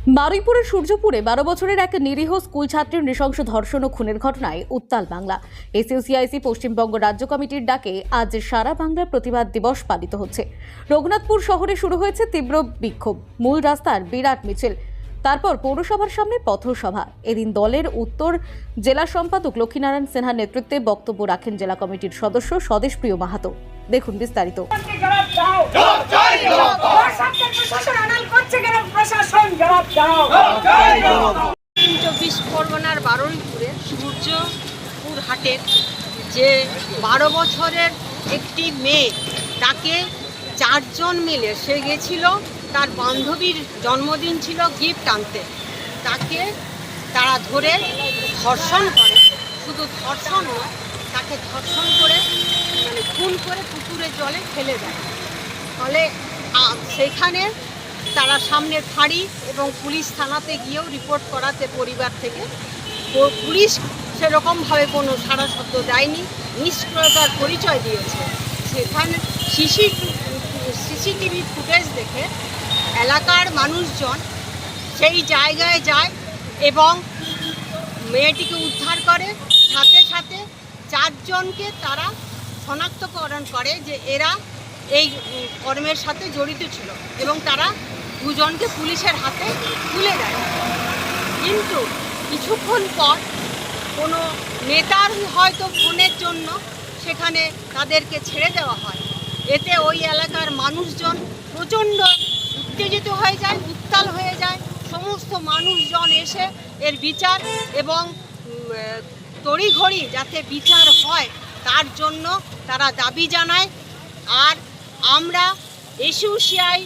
বারুইপুরের সূর্যপুরে 12 বছরের এক নিরীহ স্কুল ছাত্রীর নৃশংস ধর্ষণ ও খুনের ঘটনায় উত্তাল বাংলা। এসইউসিআইসি পশ্চিমবঙ্গ রাজ্য কমিটির ডাকে আজ সারা বাংলার প্রতিবাদ দিবস পালিত হচ্ছে। রঘুনাথপুর শহরে শুরু হয়েছে তীব্র বিক্ষোভ, মূল রাস্তার বিরাট মিছিল, তারপর পৌরসভার সামনে পথসভা। এদিন দলের উত্তর জেলা সম্পাদক লক্ষ্মীনারায়ণ সিনহার নেতৃত্বে বক্তব্য রাখেন জেলা কমিটির সদস্য স্বদেশপ্রিয় মাহাতো। দেখুন বিস্তারিত। চব্বিশ পরগনার বারুইপুরে সূর্যপুর হাটের যে 12 বছরের একটি মেয়ে, তাকে 4 জন মিলে, সে গেছিল তার বান্ধবীর জন্মদিন ছিল গিফট আনতে, তাকে তারা ধরে ধর্ষণ করে। শুধু ধর্ষণ নয়, তাকে ধর্ষণ করে খুন করে পুকুরের জলে ফেলে দেয়। ফলে সেখানে তারা সামনে ফাঁড়ি এবং পুলিশ থানাতে গিয়েও রিপোর্ট করাতে পরিবার থেকে পুলিশ সেরকমভাবে কোনো সাড়া শব্দ দেয়নি, নিষ্ক্রিয়তার পরিচয় দিয়েছে। সেখানে সিসিটিভি ফুটেজ দেখে এলাকার মানুষজন সেই জায়গায় যায় এবং মেয়েটিকে উদ্ধার করে। সাথে সাথে 4 জনকে তারা শনাক্তকরণ করে যে এরা এই কর্মের সাথে জড়িত ছিল এবং তারা 2 জনকে পুলিশের হাতে তুলে দেয়। কিন্তু কিছুক্ষণ পর কোনো নেতার হয়তো ফোনের জন্য সেখানে তাদেরকে ছেড়ে দেওয়া হয়। এতে ওই এলাকার মানুষজন প্রচণ্ড উত্তেজিত হয়ে যায়, উত্তাল হয়ে যায়। সমস্ত মানুষজন এসে এর বিচার এবং তড়িঘড়ি যাতে বিচার হয় তার জন্য তারা দাবি জানায়। আর আমরা এসইউসিআই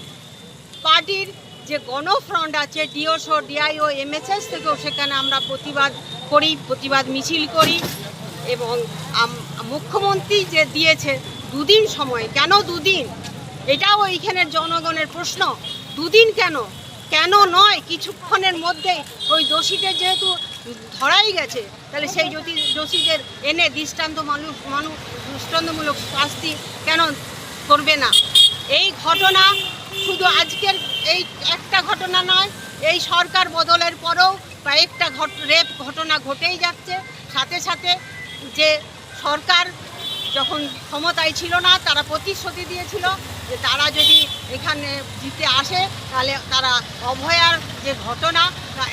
পার্টির যে গণফ্রন্ট আছে, ডিওসো, ডিআইও, এমএসএস থেকেও সেখানে আমরা প্রতিবাদ করি, প্রতিবাদ মিছিল করি। এবং মুখ্যমন্ত্রী যে দিয়েছে 2 দিন সময়, কেন 2 দিন? এটাও এইখানের জনগণের প্রশ্ন। 2 দিন কেন নয় কিছুক্ষণের মধ্যেই ওই দোষীদের যেহেতু ধরাই গেছে, তাহলে সেই দোষীদের এনে দৃষ্টান্তমূলক শাস্তি কেন করবে না? এই ঘটনা শুধু আজকের এই একটা ঘটনা নয়, এই সরকার বদলের পরেও কয়েকটা রেপ ঘটনা ঘটেই যাচ্ছে। সাথে সাথে যে সরকার যখন ক্ষমতায় ছিল না, তারা প্রতিশ্রুতি দিয়েছিল যে তারা যদি এখানে জিতে আসে তাহলে তারা অভয়ার যে ঘটনা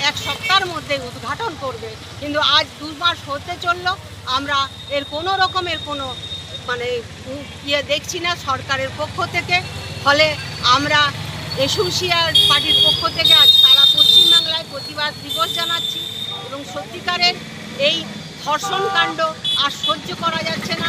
1 সপ্তাহের মধ্যে উদ্ঘাটন করবে। কিন্তু আজ 2 মাস হতে চলল, আমরা এর কোনো রকমের কোনো দেখছি না সরকারের পক্ষ থেকে। ফলে আমরা এসইউসিআই পার্টির পক্ষ থেকে আজ সারা পশ্চিমবাংলায় প্রতিবাদ দিবস জানাচ্ছি এবং সত্যিকারের এই ধর্ষণ কাণ্ড আর সহ্য করা যাচ্ছে না।